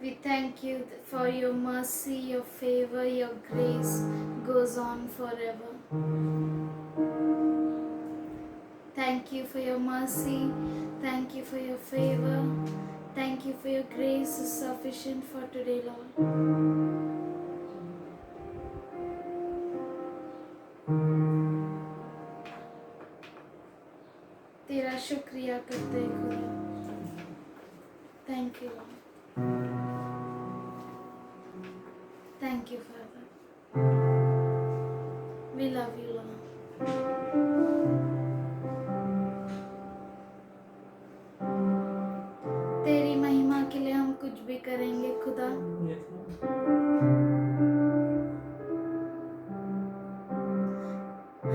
We thank you for your mercy, your favor, your grace goes on forever. Thank you for your mercy. Thank you for your favor. Thank you for your grace is sufficient for today, Lord. तेरा शुक्रिया करते हैं खुदा. Thank you, Lord. Thank you, Father. We love you, Lord. तेरी महिमा के लिए हम कुछ भी करेंगे खुदा.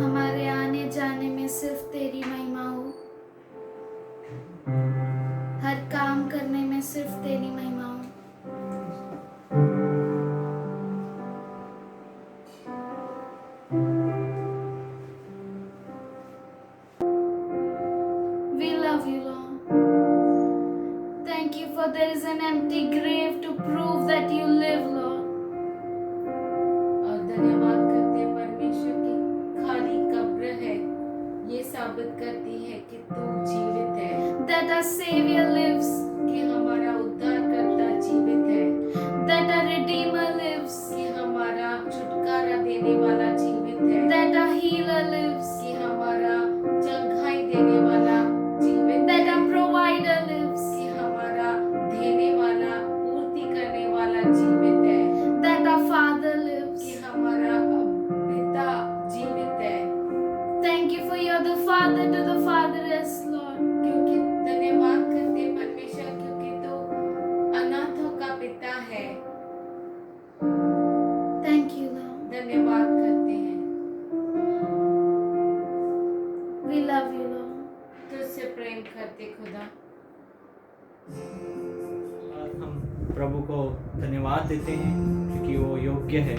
हमारे आने जाने में सिर्फ तेरी महिमा हो. हर काम करने में सिर्फ तेरी महिमा हो. We love you, Lord. Thank you for there is an empty grave to prove that you live, Lord. और धन्यवाद करते हैं परमेश्वर की खाली कब्र है, ये साबित करती है कि तू जीवित है, That our Savior lives, कि हमारा उद्धारकर्ता जीवित है, that our Redeemer lives, कि हमारा छुटकारा देने वाला जीवित है, that our Healer lives, कि हमारा चंगाई देने वाला जीवित है, that our Provider lives, कि हमारा देने वाला पूर्ति करने वाला जीवित है, that our Father lives. कि हमारा पिता जीवित है. Thank you for you're the Father to the fatherless, Lord. क्योंकि धन्यवाद करते हैं परमेश्वर, क्योंकि तो अनाथों का पिता है. Thank you, Lord. धन्यवाद करते हैं, We love you, Lord. तुझसे प्रेम करते खुदा. हम प्रभु को धन्यवाद देते हैं क्योंकि वो योग्य है.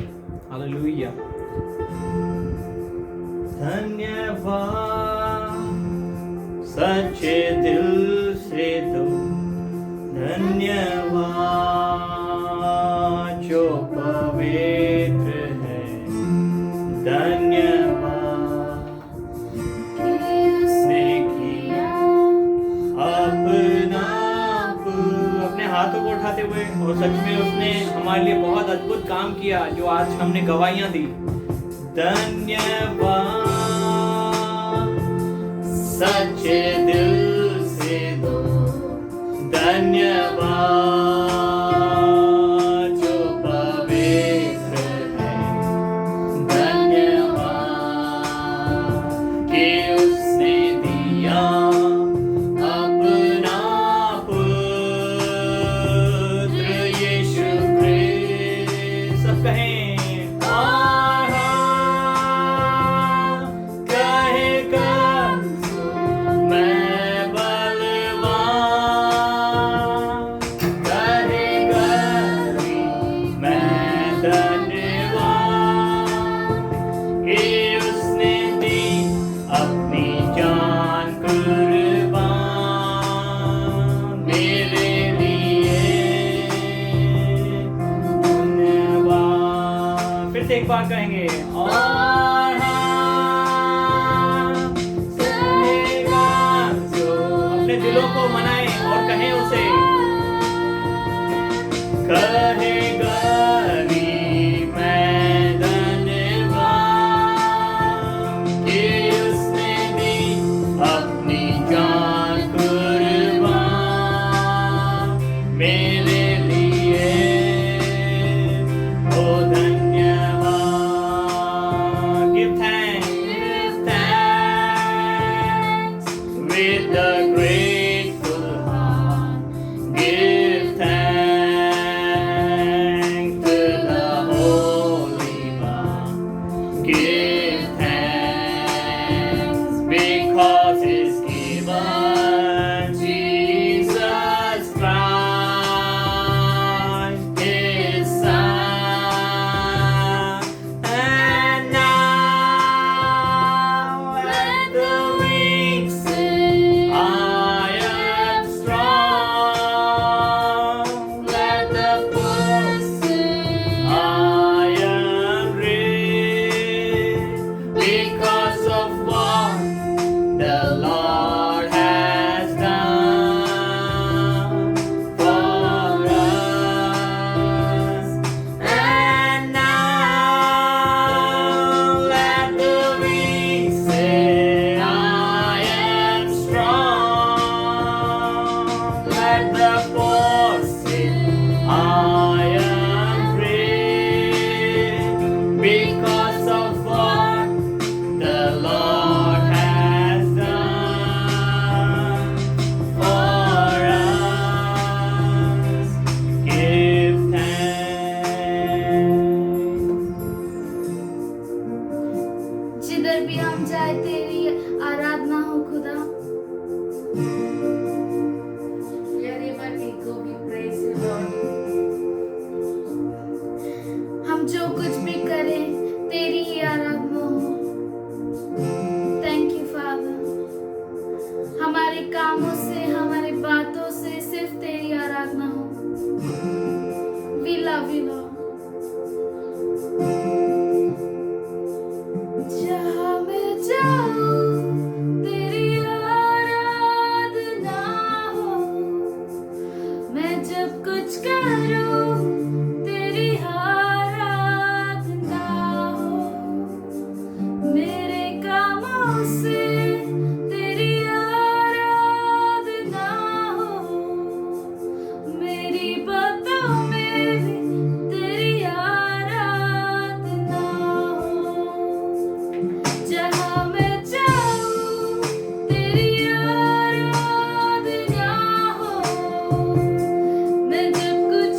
हालेलुया. धन्यवाद सच्चे दिल से दो. धन्यवाद जो पवित्र है. धन्यवाद किसने किया अपना. अपने हाथों को उठाते हुए, और सच में उसने हमारे लिए बहुत अद्भुत काम किया जो आज हमने गवाहियां दी. धन्यवाद सच्चे दिल से दो. धन्यवाद जो पवित्र है. धन्यवाद कि उसने दिया अपना पुत्र यीशु क्रिस्ट. सब कहें कहेगा मैं बलवान. कहेगा मैं धन्यवान कि उसने दी अपनी जान कुर्बान मेरे लिए. धन्यवाद. फिर से एक बार कहेंगे और सुनेगा जो. अपने दिलों को मनाएं और कहें उसे. कहेगा मैं धन्यवान कि उसने दी अपनी जान कुर्बान मेरे लिए. ओ धन्यवाद. Give thanks with a grateful heart. Give thanks to the Holy One. Give thanks because He's given Jesus Christ. सब कुछ करूं तेरी आराधना हो, मेरे कामों से तेरी आराधना हो, मेरी बातों में भी तेरी आराधना हो। जहाँ मैं जाऊँ तेरी आराधना हो, मैं जब कुछ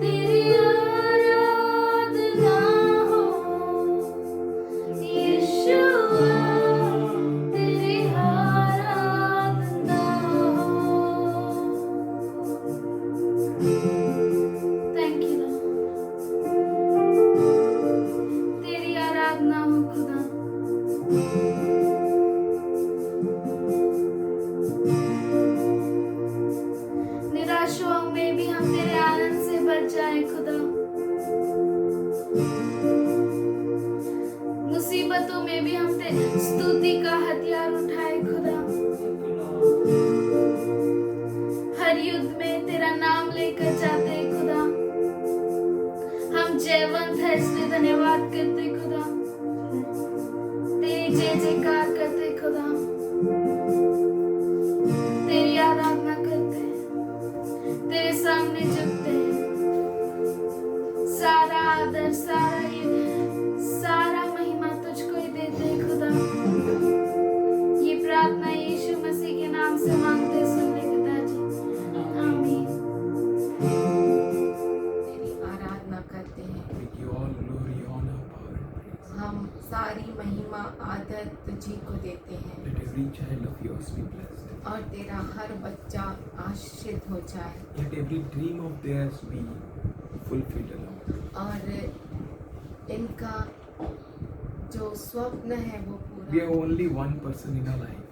तेरी आराधना हो, यीशुआ तेरी आराधना हो। थैंक यू लॉर्ड, तेरी आराधना हो खुदा। निराशों में भी हम तेरे आनंद से भर जाए खुदा। मुसीबतों में भी हम तेरे स्तुति का हथियार उठाए खुदा। हर युद्ध में तेरा नाम लेकर जाते हैं खुदा। हम जयवंत है इसलिए धन्यवाद करते खुदा। तेरी जय जयकार करते खुदा। तेरी आराधना करते हैं, तेरे सामने झुकते हैं। सारा आदर, सारा महिमा तुझको ही देते हैं खुदा। ये प्रार्थना यीशु मसीह के नाम से मांगते सुन ले पिताजी, आमीन। तेरी आराधना करते हैं। We give all glory, honor, power and praise. हम सारी महिमा आदर तुझी को देते हैं Let every child of yours be blessed. और तेरा हर बच्चा आशीषित हो जाए Let every dream of theirs be fulfilled, Lord. और इनका जो स्वप्न है वो We have पूरा। only one person in our life.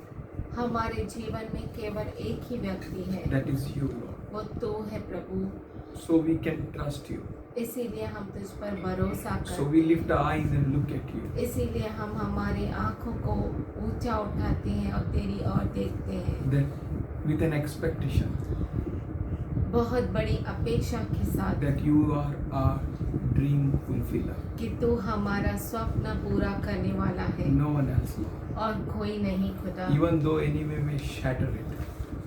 हमारे जीवन में केवल एक ही व्यक्ति है, That is you, Lord. वो तू है प्रभु। So we can trust you. इसीलिए हम तुझ पर भरोसा So कर, we lift our eyes and look at you. इसीलिए हम हमारी आंखों को ऊंचा उठाते हैं और तेरी ओर देखते हैं That with an expectation बहुत बड़ी अपेक्षा के साथ that you are our dream fulfiller. कि तू हमारा स्वप्न पूरा करने वाला है No one else, Lord. और कोई नहीं खुदा। Even though enemy may shatter it,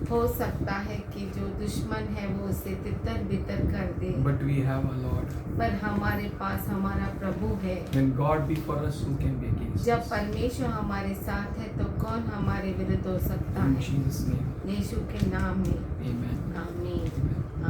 हो सकता है कि जो दुश्मन है वो उसे तितर बितर कर दे, but we have a Lord. पर हमारे पास हमारा प्रभु है। When God be for us, who can be against जब us? परमेश्वर हमारे साथ है तो कौन हमारे विरुद्ध हो सकता In है? Jesus' name, यीशु के नाम में Amen. आमीन,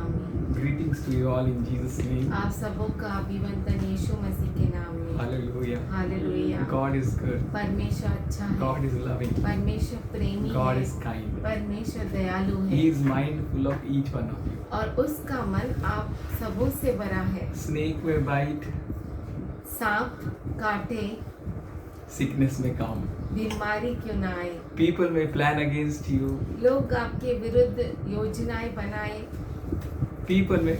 आमीन। Greetings to you all in Jesus' name. आप सबों का अभिवंदन यीशु मसीह के नाम में। Hallelujah. Hallelujah. God is good. परमेश्वर अच्छा है, God is loving. परमेश्वर प्रेमी God है, is kind. परमेश्वर दयालु He है is mindful of each one of you. और उसका मन आप सबों से बड़ा है। Snake may bite, सांप काटे, sickness may come. बीमारी क्यों ना आए, People may plan against you. लोग आपके विरुद्ध योजनाएं बनाए, People may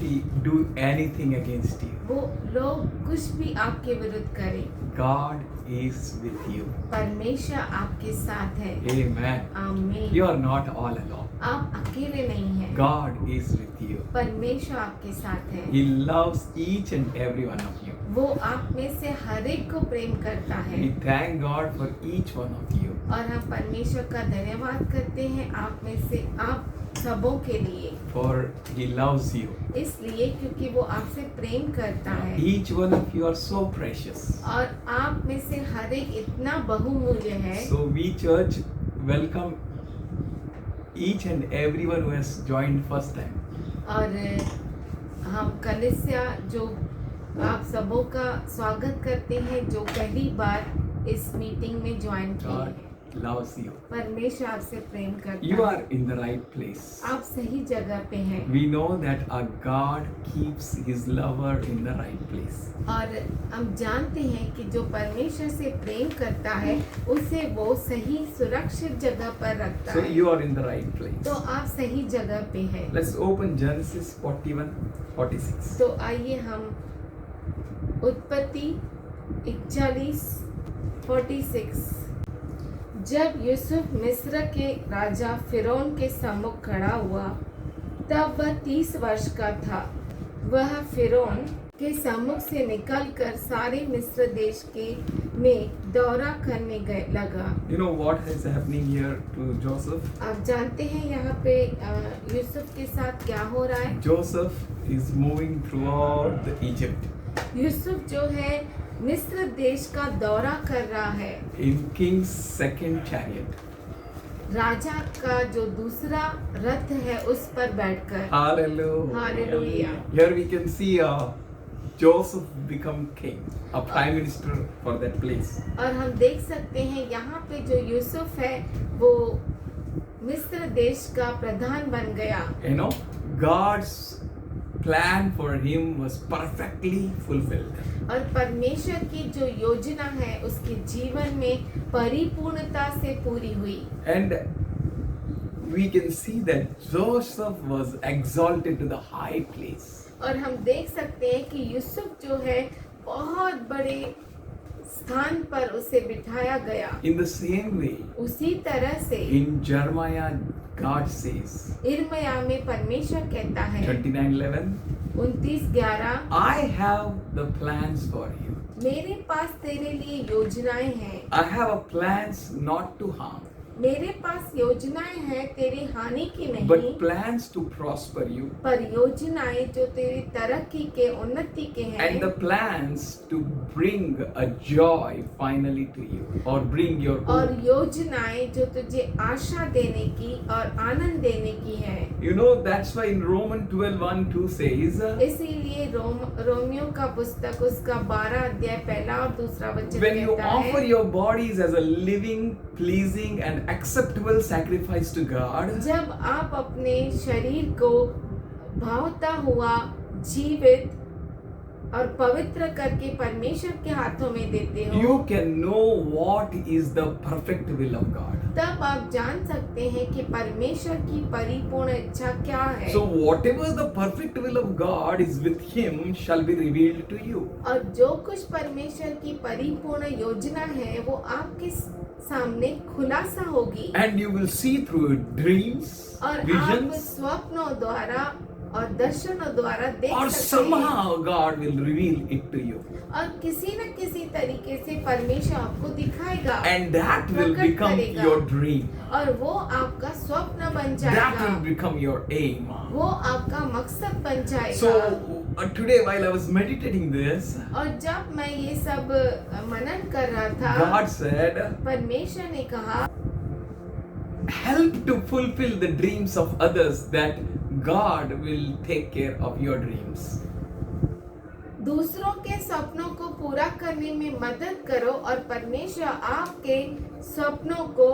do anything against you. वो लोग कुछ भी आपके विरुद्ध करें, God is with you. परमेश्वर आपके साथ है। Amen. आमीन। You are not all alone. आप अकेले नहीं हैं, God is with you. परमेश्वर आपके साथ है। He loves each and every one of you. वो आप में से हर एक को प्रेम करता है We thank God for each one of you. और हम परमेश्वर का धन्यवाद करते हैं आप में से आप सबों के लिए, For He loves you. इसलिए क्योंकि वो आपसे प्रेम करता है Each one of you are so precious. और आप में से हर एक इतना बहुमूल्य है। So we church welcome each and everyone who has joined first time. और हम कलिसिया जो आप सबों का स्वागत करते हैं जो पहली बार इस मीटिंग में ज्वाइन किए God हैं। loves you. परमेश्वर आपसे प्रेम करता You है, are in the right place. आप सही जगह पे हैं We know that our God keeps His lover in the right place. और हम जानते हैं कि जो परमेश्वर से प्रेम करता है उसे वो सही सुरक्षित जगह पर रखता So है। you are in the right place. तो आप सही जगह पे हैं। Let's open Genesis 41-46. तो आइए हम उत्पत्ति 41:46। जब यूसुफ मिस्र के राजा फिरौन के सम्मुख खड़ा हुआ तब वह 30 वर्ष का था। वह फिरौन के सम्मुख से निकलकर सारे मिस्र देश के में दौरा करने लगा। You know what is happening here to Joseph? आप जानते हैं यहाँ पे यूसुफ के साथ क्या हो रहा है? Joseph is moving throughout the Egypt. Yusuf जो है मिस्र देश का दौरा कर रहा है In King's second chariot. राजा का जो दूसरा रथ है उस पर बैठकर। Hallelujah. Hallelujah. Here we can see Joseph become king, a prime minister for that place. और हम देख सकते हैं यहाँ पे जो यूसुफ है वो मिस्र देश का प्रधान बन गया। You know, God's plan for him was perfectly fulfilled. और परमेश्वर की जो योजना है उसके जीवन में परिपूर्णता से पूरी हुई। And we can see that Joseph was exalted to the high place. और हम देख सकते हैं कि यूसुफ जो है बहुत बड़े स्थान पर उसे बिठाया गया। In the same way, उसी तरह से in Jeremiah, God says, इर्मया में परमेश्वर कहता है 29:11, 29:11 I have the plans for you. मेरे पास तेरे लिए योजनाएं हैं। I have a plans not to harm, मेरे पास योजनाएं हैं तेरी हानि की नहीं, but plans to prosper you, पर योजनाएं जो तेरी तरक्की के उन्नति के हैं, and the plans to bring a joy finally to you, or bring your और hope. योजनाएं जो तुझे आशा देने की और आनंद देने की है। You know, that's why in Romans 12:1-2 says, इसीलिए रोमियो का पुस्तक उसका 12 अध्याय पहला और दूसरा वचन when you कहता offer है, your bodies as a living, pleasing and acceptable sacrifice to God, जब आप अपने शरीर को भावता हुआ जीवित और पवित्र करके परमेश्वर के हाथों में देते हो, you can know what is the perfect will of God. तब आप जान सकते हैं कि परमेश्वर की परिपूर्ण इच्छा क्या है। So whatever the perfect will of God is with him shall be revealed to you. और जो कुछ परमेश्वर की परिपूर्ण योजना है वो आपके सामने खुलासा होगी, And you will see through dreams, और आप visions, स्वप्नों द्वारा और दर्शनों द्वारा देख or सकते हैं, somehow God will reveal it to you. और किसी न किसी तरीके से परमेश्वर आपको दिखाएगा, And that will प्रकट become करेगा, your dream. और वो आपका स्वप्न बन That जाएगा, will become your aim. वो आपका मकसद बन जाएगा। So today while I was meditating this, और जब मैं ये सब मनन कर रहा था, God said, परमेश्वर ने कहा, help to fulfill the dreams of others, that God will take care of your dreams. दूसरों के सपनों को पूरा करने में मदद करो और परमेश्वर आपके सपनों को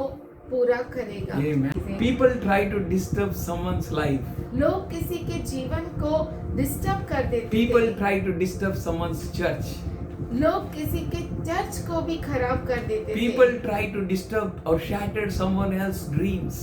पूरा करेगा। Amen. People try to disturb someone's life. लोग किसी के जीवन को डिस्टर्ब कर देते People थे। try to disturb someone's church. लोग किसी के चर्च को भी खराब कर देते People थे, try to disturb or shatter someone else's dreams.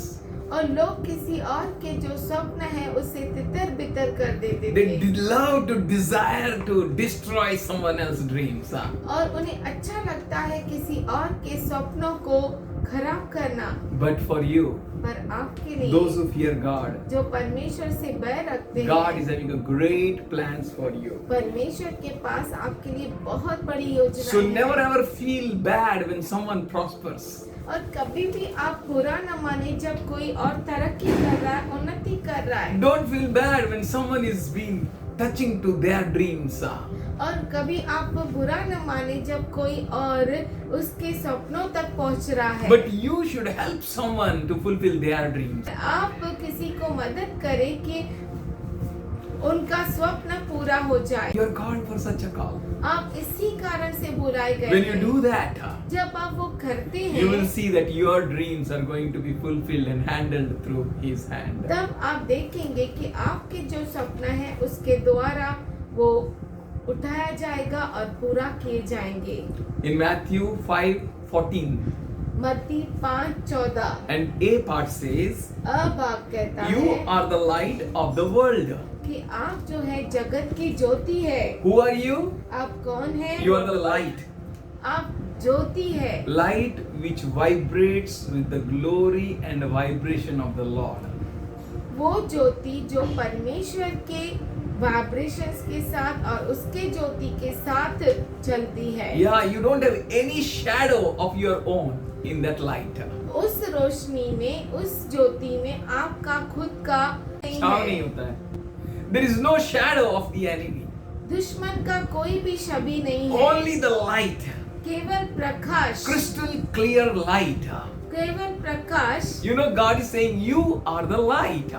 और लोग किसी और के जो स्वप्न है उसे तितर बितर कर देते They थे, love to desire to destroy someone else's dreams. और उन्हें अच्छा लगता है किसी और के स्वप्नों को खराब करना। But for you, पर आपके लिए those who fear God, जो परमेश्वर से बैर रखते God हैं, is having a great plans for you. परमेश्वर के पास आपके लिए बहुत बड़ी योजना So है। never ever feel bad when someone prospers. और कभी भी आप बुरा न माने जब कोई और तरक्की कर रहा है, उन्नति कर रहा है, Don't feel bad when someone is being touching to their dreams. और कभी आप बुरा न माने जब कोई और उसके सपनों तक पहुंच रहा है। But you should help someone to fulfill their dreams. आप किसी को मदद करें कि उनका स्वप्न पूरा हो जाए। You are called for such a call. आप इसी कारण से बुलाए गए When you हैं। do that, जब आप वो करते you will हैं, see that your dreams are going to be fulfilled and handled through His hand. तब आप देखेंगे कि आपके जो सपना है उसके द्वारा वो उठाया जाएगा और पूरा किए जाएंगे। In Matthew 5:14, मत्ती 5:14 and A part says, अब आप कहता "You है are the light of the world." कि आप जो है जगत की ज्योति है। Who are you? आप कौन है? You are the light. आप ज्योति है, Light which vibrates with the glory and vibration of the Lord. वो ज्योति जो परमेश्वर के वाइब्रेशंस के साथ और उसके ज्योति के साथ चलती है। Yeah, you don't have any shadow of your own in that light. उस रोशनी में, उस ज्योति में आपका खुद का छाव नहीं होता है. There is no shadow of the enemy. दुश्मन का कोई भी छवि नहीं है, Only the light, केवल प्रकाश, crystal clear light. केवल प्रकाश, You know, God is saying, you are the light.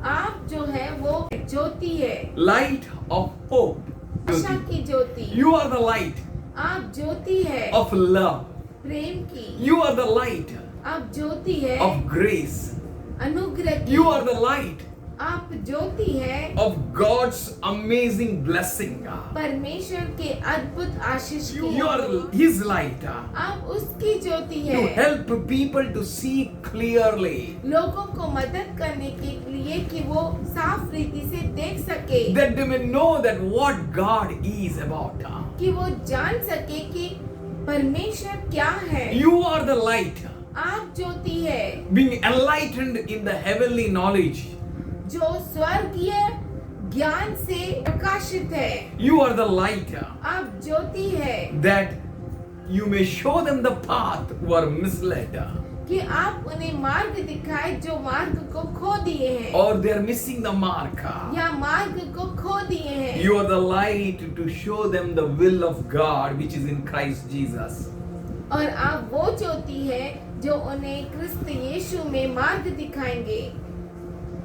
आप जो है वो ज्योति है, Light of hope. आशा की ज्योति। You are the light आप ज्योति है of love. प्रेम की, You are the light आप ज्योति है of grace. अनुग्रह की, You are the light आप ज्योति है of God's amazing blessing. परमेश्वर के अद्भुत आशीष की। You are His light आप उसकी ज्योति to है help people to see clearly लोगों को मदद करने के लिए कि वो साफ रीति से देख सके, that they may know that what God is about. कि वो जान सके कि परमेश्वर क्या है। You are the light आप ज्योति है being enlightened in the heavenly knowledge. जो स्वर्गीय ज्ञान से प्रकाशित है। You are the light आप ज्योति है that you may show them the path who are misled कि आप उन्हें मार्ग दिखाए जो मार्ग को खो दिए हैं or they are missing the mark. या मार्ग को खो दिए हैं। You are the light to show them the will of God which is in Christ Jesus. और आप वो ज्योति है जो उन्हें क्रिस्त यीशु में मार्ग दिखाएंगे।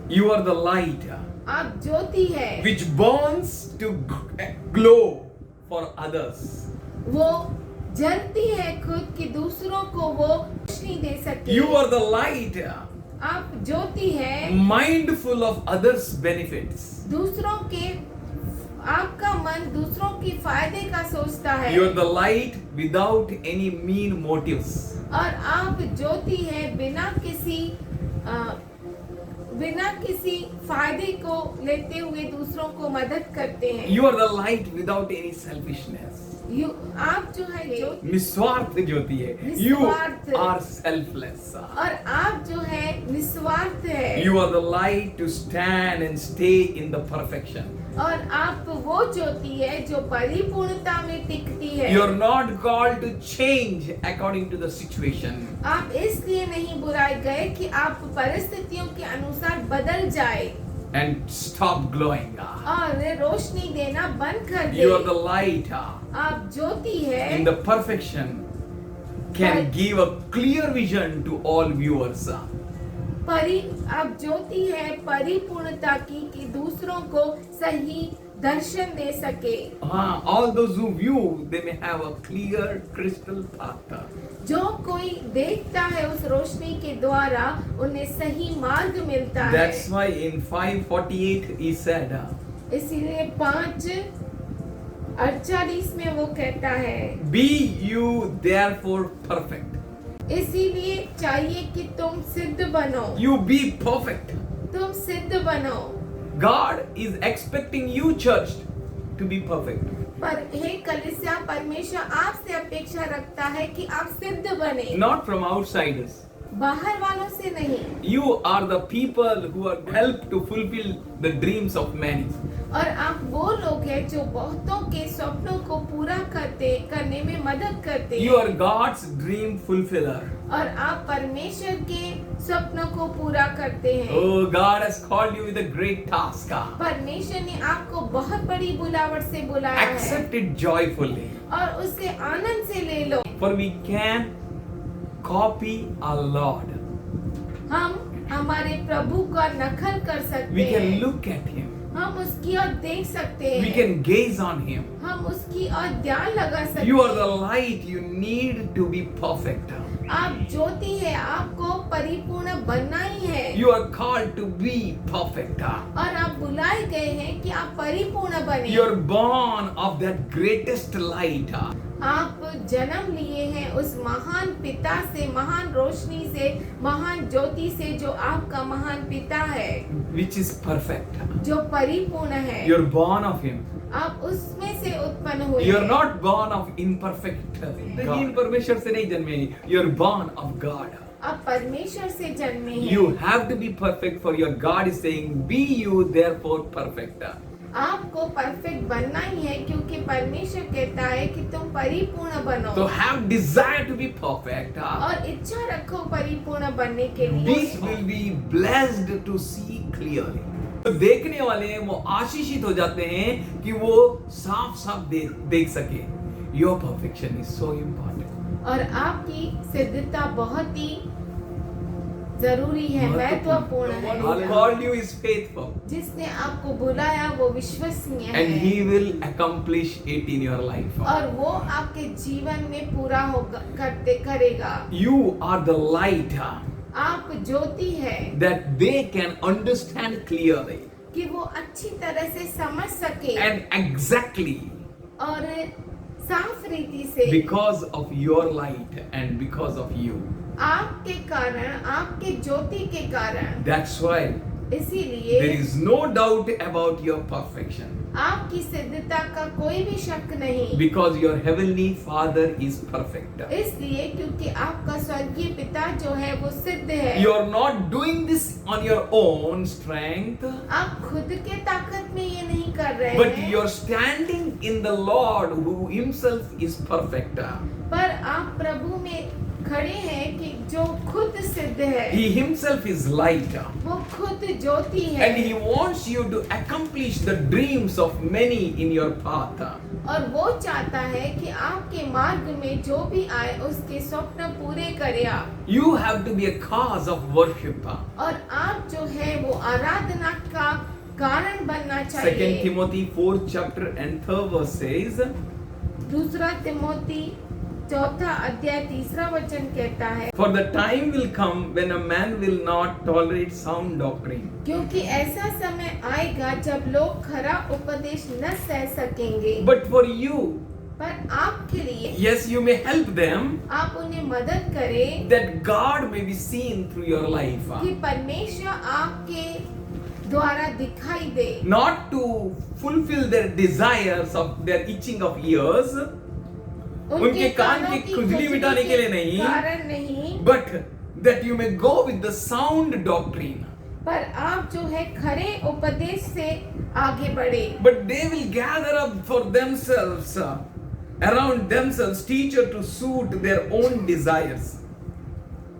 You are the light आप ज्योति है which burns to glow for others. वो जलती है खुद कि दूसरों को वो रोशनी दे सके। You are the light आप ज्योति है mindful of others' benefits. दूसरों के, आपका मन दूसरों के फायदे का सोचता है। You are the light without any mean motives. और आप ज्योति है बिना किसी फायदे को लेते हुए दूसरों को मदद करते हैं। You are the light without any selfishness. आप जो है ज्योति निस्वार्थ ज्योति है. You निस्वार्थ। are selfless. और आप जो है निस्वार्थ है। You are the light to stand and stay in the perfection. और आप वो ज्योति है जो परिपूर्णता में टिकती है। You are not called to change according to the situation. आप इसलिए नहीं बुलाए गए कि आप परिस्थितियों के अनुसार बदल जाए And stop glowing. और रोशनी देना बंद कर दे। You are the light आप ज्योति है in the perfection can give a clear vision to all viewers. आप ज्योति है परिपूर्णता की कि दूसरों को सही दर्शन दे सके। All those who view, they may have a clear crystal path. जो कोई देखता है उस रोशनी के द्वारा उन्हें सही मार्ग मिलता है। That's why in 5:48 he said, इसीलिए 5:48 में वो कहता है, "Be you therefore perfect." इसीलिए चाहिए कि तुम सिद्ध बनो। You be perfect. तुम सिद्ध बनो। God is expecting you, church, to be perfect. पर हे कलीसिया, परमेश्वर आपसे अपेक्षा रखता है कि आप सिद्ध बने, Not from outsiders. बाहर वालों से नहीं। You are the people who are helped to fulfill the dreams of many. और आप वो लोग हैं जो बहुतों के स्वप्नों को पूरा करने में मदद करते You हैं। are God's dream fulfiller. और आप परमेश्वर के स्वप्नों को पूरा करते हैं। Oh, God has called you with a great task. परमेश्वर ने आपको बहुत बड़ी बुलावट से बुलाया है Accept it joyfully. और उसे आनंद से ले लो। For we can copy our Lord. हम हमारे प्रभु का नकल कर सकते We can हैं। look at Him. हम उसकी ओर देख सकते हैं। We can gaze on Him. हम उसकी ओर ध्यान लगा सकते You are हैं। the light. You need to be perfect. आप ज्योति है, आपको परिपूर्ण बनना ही है। You are called to be perfect. और आप बुलाए गए हैं कि आप परिपूर्ण बने। You are born of that greatest light. आप जन्म लिए हैं उस महान पिता से, महान रोशनी से, महान ज्योति से जो आपका महान पिता है, Which is perfect. जो परिपूर्ण है। You are born of Him. आप उसमें से उत्पन्न हुए You are हैं। not born of imperfect. लेकिन परमेश्वर से नहीं जन्मे। You are born of God. आप परमेश्वर से जन्मे हैं। You have to be perfect, for your God is saying, "Be you therefore perfect." आपको परफेक्ट बनना ही है क्योंकि परमेश्वर कहता है कि तुम परिपूर्ण बनो। So have desire to be perfect. और इच्छा रखो परिपूर्ण बनने के लिए। This will be blessed to see clearly. तो देखने वाले वो आशीषित हो जाते हैं कि वो साफ साफ देख सके। Your perfection is so important. और आपकी सिद्धता बहुत ही जरूरी है, महत्वपूर्ण The one who है। called you is faithful, जिसने आपको बुलाया वो विश्वसनीय and है He will accomplish it in your life. और वो आपके जीवन में पूरा होगा करेगा। You are the light आप ज्योति है that they can understand clearly कि वो अच्छी तरह से समझ सके and exactly और साफ रीति से because of your light and because of you. आपके कारण, आपके ज्योति के कारण, That's why इसीलिए there is no doubt about your perfection, आपकी सिद्धता का कोई भी शक नहीं, because your heavenly Father is perfect. इसलिए क्योंकि आपका स्वर्गीय पिता जो है वो सिद्ध है। You are not doing this on your own strength, आप खुद के ताकत में ये नहीं कर रहे but हैं, you are standing in the Lord who Himself is perfect. पर आप प्रभु में खड़े हैं कि जो खुद सिद्ध है, He Himself is light, वो खुद ज्योति है and He wants you to accomplish the dreams of many in your path. और वो चाहता है कि आपके मार्ग में जो भी आए उसके स्वप्न पूरे करे आप। You have to be a cause of worship. और आप जो है वो आराधना का कारण बनना 2 चाहिए। Timothy 4th chapter and 3rd verse says, दूसरा तिमोथी 4 अध्याय 3 वचन कहता है, For the time will come when a man will not tolerate sound doctrine, क्योंकि ऐसा समय आएगा जब लोग खरा उपदेश न सह सकेंगे, but for you, पर आपके लिए yes, you may help them, आप उन्हें मदद करें that God may be seen through your life. कि परमेश्वर आपके द्वारा दिखाई दे, Not to fulfill their desires of their itching of ears, उनके कान की खुजली मिटाने के लिए नहीं, कारण नहीं, but that you may go with the sound doctrine. पर आप जो है खरे उपदेश से आगे बढ़े। But they will gather up for themselves, around themselves, teacher to suit their own desires.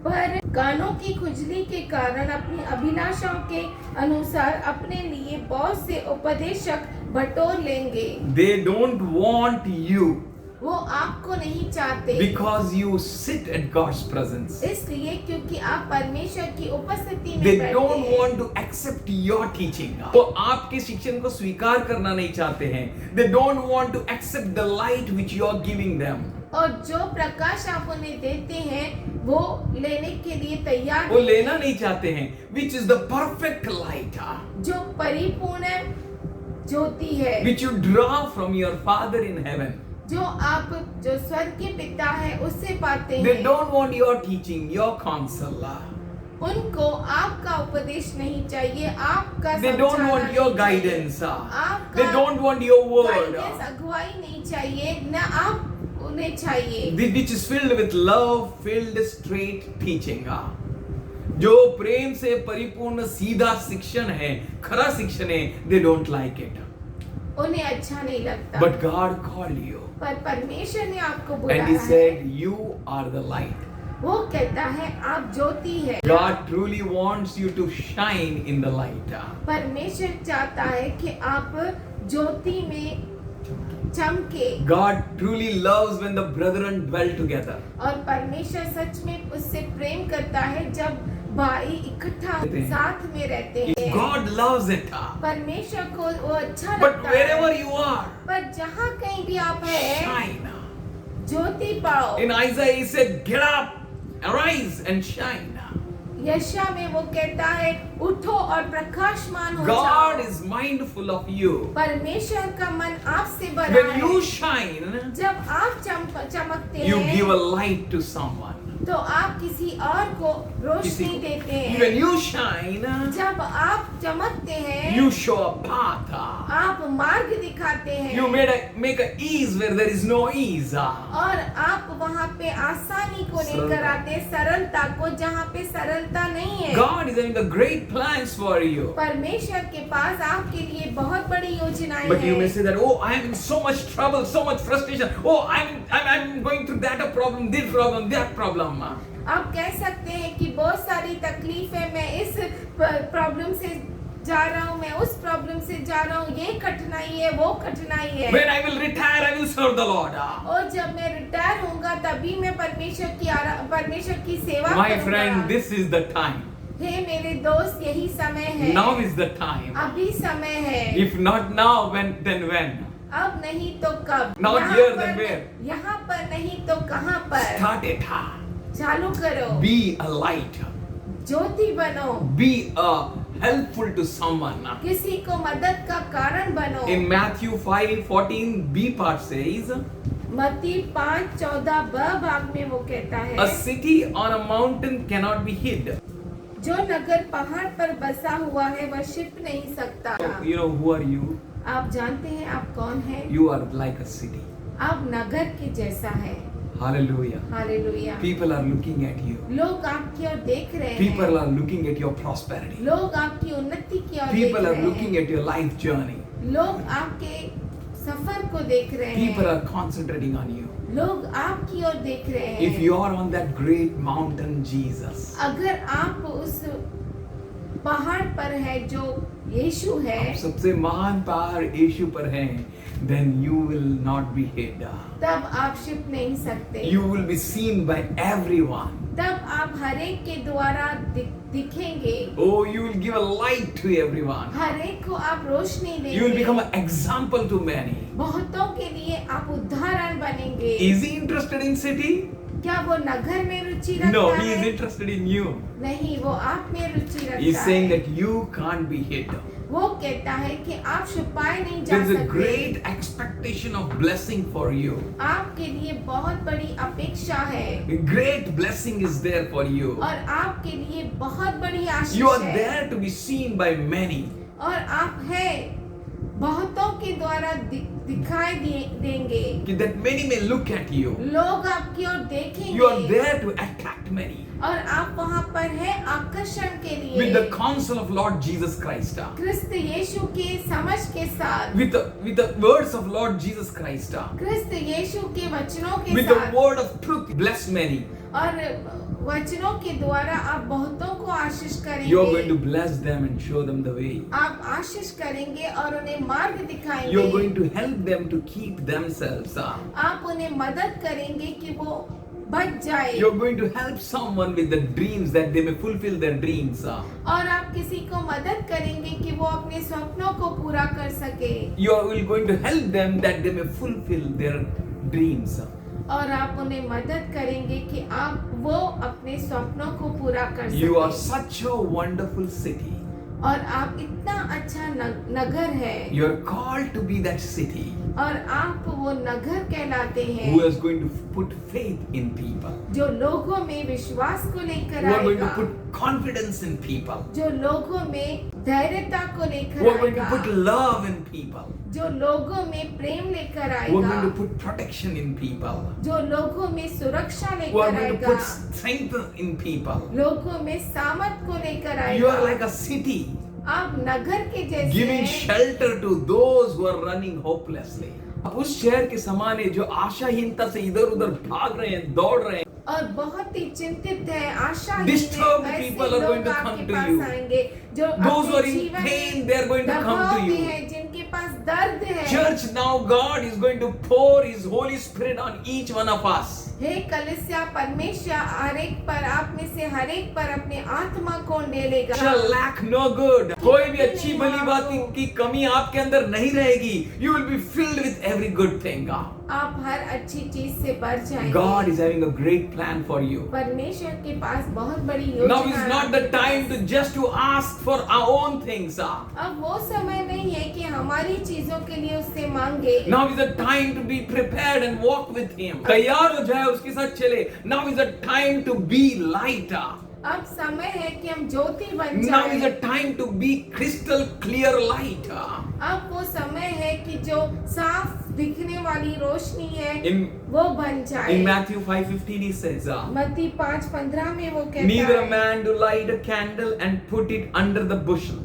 पर कानों की खुजली के कारण अपनी अभिलाषाओं के अनुसार अपने लिए बहुत से उपदेशक बटोर लेंगे। They don't want you वो आपको नहीं चाहते, because you sit at God's presence. इसलिए क्योंकि आप परमेश्वर की उपस्थिति में They बैठे don't हैं। want to accept your teaching. वो आपके शिक्षण को स्वीकार करना नहीं चाहते हैं. They don't want to accept the light which you are giving them. और जो प्रकाश आप उन्हें देते हैं वो लेने के लिए तैयार वो नहीं लेना हैं। नहीं चाहते हैं. Which is the perfect light, जो परिपूर्ण ज्योति है, which you draw from your Father in heaven. जो आप जो स्वर्ग के पिता है उससे पाते They हैं। don't want your teaching, your counsel. उनको आपका उपदेश नहीं चाहिए, आपका They don't समझाना want your नहीं चाहिए। guidance. आपका They don't want your word, guidance, अगुवाई नहीं चाहिए, न आप उन्हें चाहिए, which is filled with love, filled straight teaching. जो प्रेम से परिपूर्ण सीधा शिक्षण है, खरा शिक्षण है, they don't like it. उन्हें अच्छा नहीं लगता। But God called you, पर परमेश्वर ने आपको and बुलाया He है। said, "You are the light." वो कहता है आप ज्योति है। God truly wants you to shine in the light. परमेश्वर चाहता है कि आप ज्योति में चमके, God truly loves when the brethren dwell together. और परमेश्वर सच में उससे प्रेम करता है जब भाई इकट्ठा रहते हैं। साथ में रहते हैं। God loves it. परमेश्वर को वो अच्छा But लगता wherever है। you are, पर जहाँ कहीं भी आप हैं, shine. ज्योति पाओ। In Isaiah he said, "Get up, arise and shine." यशा में वो कहता है उठो और प्रकाशमान हो God जाओ। is mindful of you. परमेश्वर का मन आपसे भरा When है। you shine, जब आप चमकते you हैं give a light to someone. तो आप किसी और को रोशनी किसी को- देते हैं। When you shine, जब आप चमकते हैं you show a path. आप मार्ग दिखाते हैं You make a ease where there is no ease. और आप वहाँ पे आसानी को लेकर सरलता। आते, सरलता को जहाँ पे सरलता नहीं है। God is having the great plans for you. परमेश्वर के पास आपके लिए बहुत बड़ी योजनाएं But you may हैं। say that, oh, I am in so much trouble, so much frustration. Oh, I'm going through that problem, this problem, that problem. आप कह सकते हैं कि बहुत सारी तकलीफ है, मैं इस प्रॉब्लम से जा रहा हूँ, मैं उस प्रॉब्लम से जा रहा हूँ, ये कठिनाई है, वो कठिनाई है। When I will retire, I will serve the Lord. और जब मैं रिटायर होऊंगा तभी मैं परमेश्वर की सेवा My करूंगा। friend, this is the time. हे मेरे दोस्त, यही समय है। Now is the time. अभी समय है। If not now, then when? अब नहीं तो कब? Not यहाँ here, पर then where? यहाँ पर नहीं तो कहाँ पर? Start it. चालू करो। Be a light. ज्योति बनो। Be helpful to someone. किसी को मदद का कारण बनो। In Matthew 5:14, B part says, मत्ती 5:14 ब भाग में वो कहता a है, city on a mountain cannot be hid. जो नगर पहाड़ पर बसा हुआ है वह छिप नहीं सकता। You know who are you? आप जानते हैं आप कौन है? You are like a city. आप नगर के जैसा है। Hallelujah. Hallelujah. People are looking at you. लोग आपकी ओर देख रहे People हैं। are looking at your prosperity. लोग आपकी उन्नति की ओर देख People are रहे looking हैं। at your life journey. लोग आपके सफर को देख रहे People हैं। are concentrating on you. लोग आपकी ओर देख रहे हैं। If you are on that great mountain, Jesus, अगर आप उस पहाड़ पर है जो यीशु है, सबसे महान पहाड़ यीशु पर है, then you will not be hid. तब आप छिप नहीं सकते। You will be seen by everyone. तब आप हरेक के द्वारा दिखेंगे। Oh, you will give a light to everyone. हरेक को आप रोशनी You will देंगे। become an example to many. बहुतों के लिए आप उदाहरण बनेंगे। Is he interested in city? क्या वो नगर में रुचि रखता No, he is है? interested in you. नहीं, वो आप में रुचि He is रखता saying है। that you can't be hid. वो कहता है कि आप छुपाए नहीं जा There is a सकते। great expectation of blessing for you. आपके लिए बहुत बड़ी अपेक्षा है A great blessing is there for you. और आपके लिए बहुत बड़ी आशीष You are है। there to be seen by many. और आप है बहुतों के द्वारा दिखाई देंगे। That many may look at you. लोग आपकी ओर देखेंगे। You are there to attract many. और आप वहाँ पर है आकर्षण के लिए। With the counsel of Lord Jesus Christ. क्रिस्त यीशु के समझ के साथ। With the words of Lord Jesus Christ. क्रिस्त यीशु के वचनों के With the साथ। word of truth, bless many. और वचनों के द्वारा आप बहुतों को आशीष करेंगे। You are going to bless them and show them the way. आप आशीष करेंगे और उन्हें मार्ग दिखाएंगे। You are going to help them to keep themselves. आप उन्हें मदद करेंगे कि वो बच जाए। You are going to help someone with the dreams that they may fulfill their dreams. और आप किसी को मदद करेंगे कि वो अपने स्वप्नों को पूरा कर सके। You are going to help them that they may fulfill their dreams. और आप उन्हें मदद करेंगे कि आप वो अपने स्वप्नों को पूरा कर सके। You are such a wonderful city. और आप इतना अच्छा नगर है। You are called to be that city और आप वो नगर कहलाते हैं who is going to put faith in people. जो लोगों में विश्वास को लेकर Who are going to आएगा। put confidence in people. जो लोगों में धैर्यता को Who लेकर are going to आएगा। put love in people. जो लोगों में प्रेम लेकर Who are आएगा। going to put protection in people. जो लोगों में सुरक्षा Who are लेकर going to आएगा। put strength in people. लोगों में सामर्थ को लेकर You are आएगा। like a city आप नगर के जैसे giving हैं। shelter to those who are running hopelessly. आप उस शहर के समान है जो आशाहीनता से इधर उधर भाग रहे हैं, दौड़ रहे हैं. और बहुत ही चिंतित है, आशाहीन Disturbed है, ऐसे people are लोग going to आपके come to पास you. आएंगे जो Those who अपने are in जीवन pain, में they are going to come to दबाव में you. हैं, जिनके पास दर्द है। Church, now God is going to pour His Holy Spirit on each one of us. हे कलीसिया, परमेश्वर हर एक पर, आप में से हर एक पर अपने आत्मा को डालेगा। Shall lack no good. कोई भी अच्छी भली बात की कमी आपके अंदर नहीं रहेगी. You will be filled with every good thing. आप हर अच्छी चीज से भर जाएंगे। God is having a great plan for you. परमेश्वर के पास बहुत बड़ी Now योजना is not the time to just to ask for our own things. अब वो समय नहीं है कि हमारी चीजों के लिए उससे मांगे। Now is the time to be prepared and walk with Him. तैयार हो जाए, उसके साथ चले. Now is the time to be light. अब समय है कि हम ज्योति बन Now is the जाएं। time to be crystal clear light. अब वो समय है कि जो साफ दिखने वाली रोशनी है वो बन जाए। In Matthew 5:15 He says, मत्ती 5:15 में वो कहता neither a है, man do light a candle and put it under the bushel,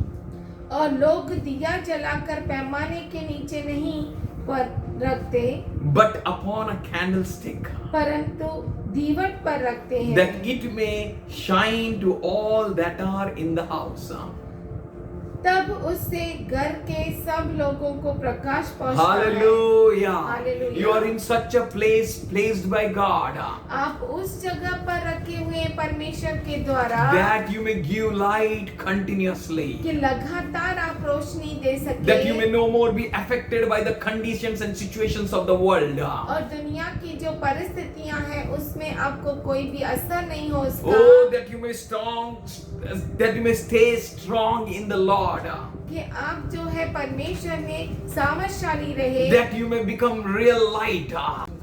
और लोग दिया जलाकर पैमाने के नीचे नहीं पर रखते, but upon a candlestick, परंतु दीवट पर रखते हैं, that it may shine to all that are in the house. तब उससे घर के सब लोगों को प्रकाश पहुंचता है। Hallelujah. Hallelujah. You are in such a place placed by God आप उस जगह पर रखे हुए हैं परमेश्वर के द्वारा that you may give light continuously. कि लगातार आप रोशनी दे That you may सके no more be affected by the conditions and situations of the world. और दुनिया की जो परिस्थितियां हैं उसमें आपको कोई भी असर नहीं हो उसका। Oh, that you may stay strong in the Lord. कि आप जो है परमेश्वर में सामर्थशाली रहे, That you may become real light.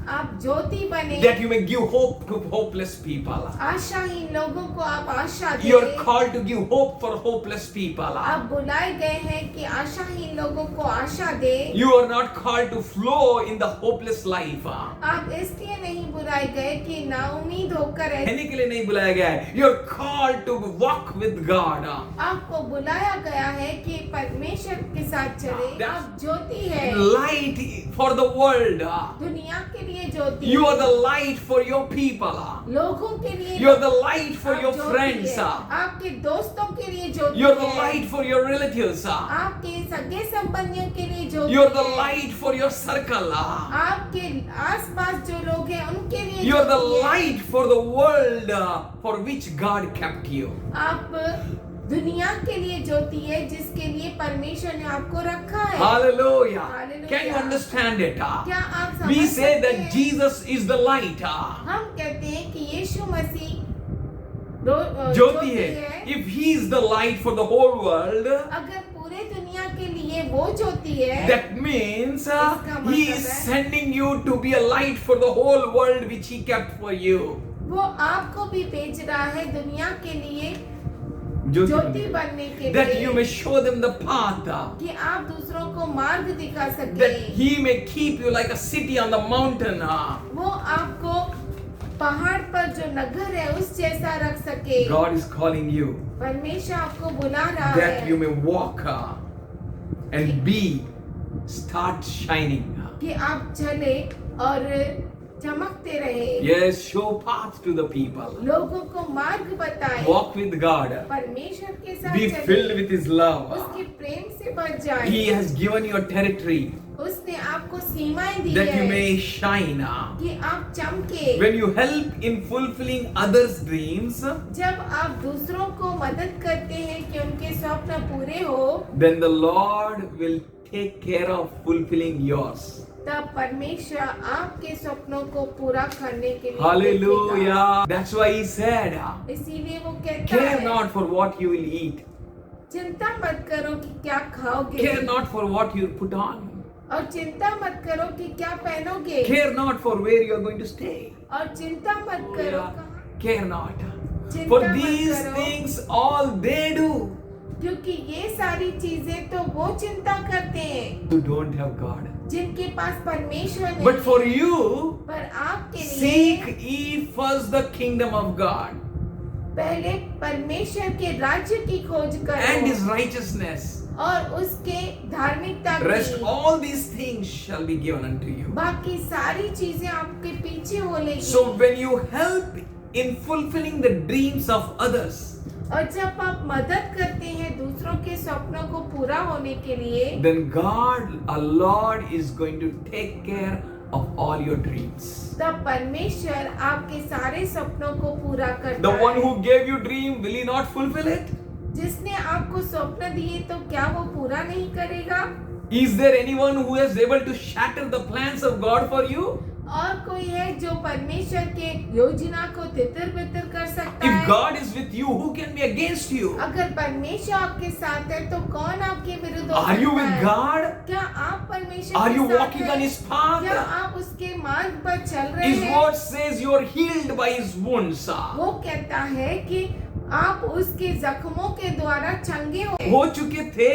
आप ज्योति बने, That you may give hope to hopeless people. आशाहीन लोगों को आप आशा दे। You are called to give hope for hopeless people. आप बुलाए गए हैं कि आशाहीन लोगों को आशा दे। You are not called to flow in the hopeless life. आप इसलिए नहीं बुलाए गए कि नाउमीद होकर कहने के लिए नहीं बुलाया गया है. You are called to walk with God. आपको बुलाया गया है कि परमेश्वर के साथ चले। आप ज्योति है, Light for the world. दुनिया के लिए ज्योति। You are the light for your people. लोगों के लिए You are the light for आप your ज्योति friends. है। आपके दोस्तों के लिए ज्योति You are the है। light for your relatives. आपके सगे संबंधियों के लिए ज्योति You are the है। light for your circle. आपके आसपास जो लोग हैं उनके लिए You are the ज्योति है। light for the world for which God kept you. आप दुनिया के लिए ज्योति है जिसके लिए परमेश्वर ने आपको रखा है। Hallelujah. Hallelujah. Can you understand it? क्या आप समझ We say सकते that हैं? Jesus is the light. हम कहते हैं कि यीशु मसीह ज्योति है. If he is the light for the whole world, अगर पूरे दुनिया के लिए वो ज्योति है, that means इसका he मतलब is है- sending you to be a light for the whole world which he kept for you. वो आपको भी भेज रहा है दुनिया के लिए ज्योति ज्योति बनने के that लिए, you may show them the path. कि आप दूसरों को मार्ग दिखा सके। That he may keep you like a city on the mountain. वो आपको पहाड़ पर जो नगर है उस जैसा रख सके। God is calling you परमेश्वर आपको बुला रहा that you है may walk and start shining. कि आप चले और चमकते रहे, Yes, show path to the people. लोगों को मार्ग बताए, Walk with God. परमेश्वर के साथ Be चले, filled with His love. उसके प्रेम से भर जाए। He has given you a territory उसने आपको सीमाएं दी that you है may shine. कि आप चमके। When you help in fulfilling others' dreams, जब आप दूसरों को मदद करते हैं कि उनके स्वप्न पूरे हो, then the Lord will take care of fulfilling yours. तब परमेश्वर आपके सपनों को पूरा करने के लिए Hallelujah. That's why He said, देखेगा। इसीलिए वो कहता care है, not for what you will eat, चिंता मत करो कि क्या खाओगे, care not for what you put on, और चिंता मत करो कि क्या पहनोगे, care not for where you are going to stay. और चिंता मत करो कहाँ, Care not. चिंता For मत these करो, things all they do क्योंकि ये सारी चीजें तो वो चिंता करते हैं who don't have God. जिनके पास परमेश्वर नहीं But for है। you, पर आपके लिए seek ye first the kingdom of God पहले परमेश्वर के राज्य की खोज and करो His righteousness. और उसके धार्मिकता Rest की, all these things shall be given unto you. बाकी सारी चीजें आपके पीछे हो लेगी। So when you help in fulfilling the dreams of others, और जब आप मदद करते हैं दूसरों के सपनों को पूरा होने के लिए, then God, our Lord, is going to take care of all your dreams. तब परमेश्वर आपके सारे सपनों को पूरा करता The one है। who gave you dream, will He not fulfill it? जिसने आपको स्वप्न दिए तो क्या वो पूरा नहीं करेगा? Is there anyone who is able to shatter the plans of God for you? और कोई है जो परमेश्वर के योजना को तितर-बितर कर सकता If है? God is with you, who can be against you? अगर परमेश्वर आपके साथ है तो कौन आपके विरुद्ध हो Are you सकता with है? God? क्या आप परमेश्वर Are के you साथ walking हैं? on His path? क्या आप उसके मार्ग पर चल रहे His हैं? word says you are healed by His wounds. वो कहता है कि आप उसके जख्मों के द्वारा चंगे हो चुके थे.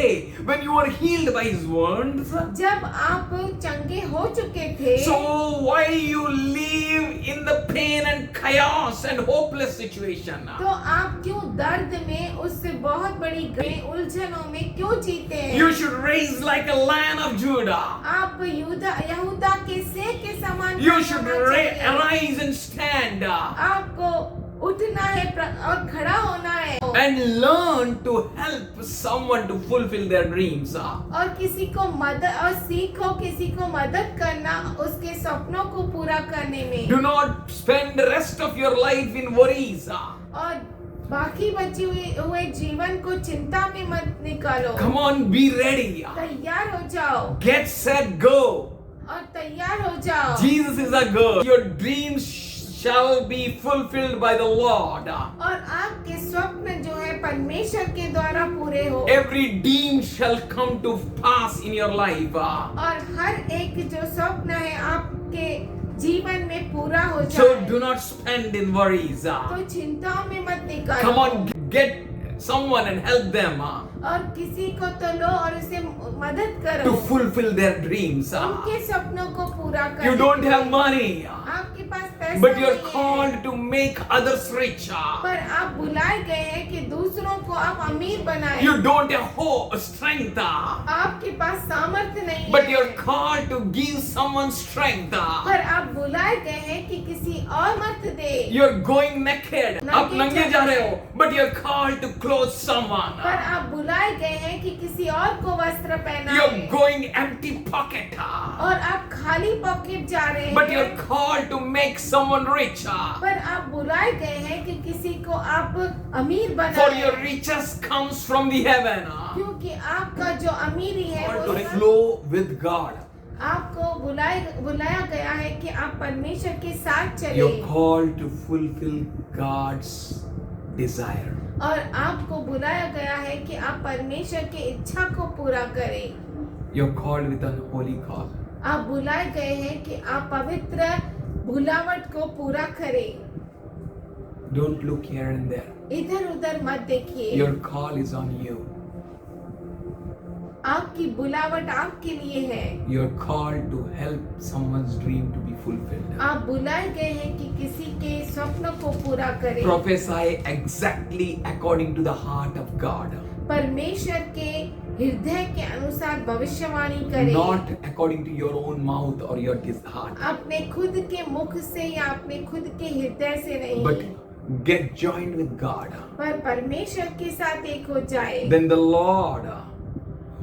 When you were healed by His wounds, जब आप चंगे हो चुके थे, so why you live in the pain and chaos and hopeless situation? तो आप क्यों दर्द में उससे बहुत बड़ी उलझनों में क्यों जीते हैं? You should raise like a lion of Judah. आप यहूदा के शेर के समान You खड़े should होना चाहिए। arise and stand. आपको उठना है और खड़ा होना है and learn to help someone to fulfill their dreams. और किसी को मदद और सीखो किसी को मदद करना उसके सपनों को पूरा करने में। Do not spend the rest of your life in worries. और बाकी बचे हुए जीवन को चिंता में मत निकालो। Come on, be ready. तैयार हो जाओ Get set, go. और तैयार हो जाओ। Jesus is a God. Your dreams shall be fulfilled by the Lord. और आपके स्वप्न जो है परमेश्वर के द्वारा पूरे हो। Every dream shall come to pass in your life. और हर एक जो स्वप्न है आपके जीवन में पूरा हो So जाए। do not spend in worries. तो चिंताओं में मत निकालो। Come on, get someone and help them और किसी को तो लो और उसे मदद करो to fulfill their dreams. उनके सपनों को पूरा करो। You don't have money, आपके पास पैसा but you're नहीं है, called to make others rich. पर आप बुलाए गए हैं कि दूसरों को आप अमीर बनाएं। You don't have strength, आपके पास सामर्थ्य नहीं but है, you're called to give someone strength. पर आप बुलाए गए हैं कि किसी और मत दे। You're going naked. आप नंगे नंगे जा रहे हो, but you're called to clothe someone. पर आप बुलाए गए हैं कि किसी और को वस्त्र पहनाएं। You're going empty pocket, और आप खाली पॉकेट जा रहे but हैं, you're called to make someone rich. पर आप बुलाए गए हैं कि किसी को आप अमीर For your बनाएं। riches comes from the heaven. क्योंकि आपका जो अमीरी है Called वो to flow with God. आपको बुलाया गया है कि आप परमेश्वर के साथ चले। You're called to fulfill God's desire. और आपको बुलाया गया है कि आप परमेश्वर की इच्छा को पूरा करें। You're called with an holy call. आप बुलाए गए हैं कि आप पवित्र बुलावट को पूरा करें। Don't look here and there. इधर उधर मत देखिए। Your call is on you. आपकी बुलावट आपके लिए है। You're called to help someone's dream to be fulfilled. आप बुलाए गए हैं कि किसी के स्वप्न को पूरा करें। Prophesy exactly according to the heart of God, परमेश्वर के हृदय के अनुसार भविष्यवाणी करें। not according to your own mouth or your heart, अपने खुद के मुख से या अपने खुद के हृदय से नहीं, but get joined with God. पर परमेश्वर के साथ एक हो जाए। Then the Lord,